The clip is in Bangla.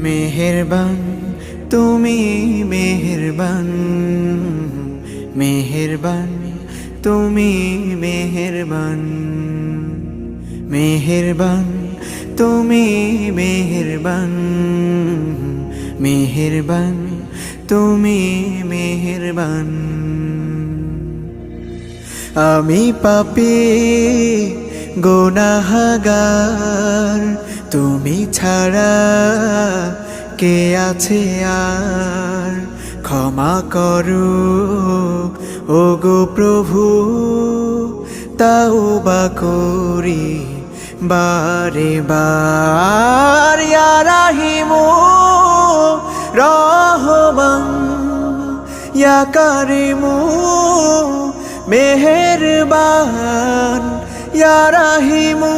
মেহেরবান তুমি মেহেরবান, মেহেরবান তুমি মেহেরবান, মেহেরবান তুমি মেহেরবান, মেহেরবান তুমি মেহেরবান। আমি পাপী গুনাহগার, তুমি ছাড়া কে আছে আর? ক্ষমা করো ওগো প্রভু, তাওবা করি বারে বার। ইয়া রাহিমু রহমান, ইয়া কারিমু মেহেরবান, ইয়া রাহিমু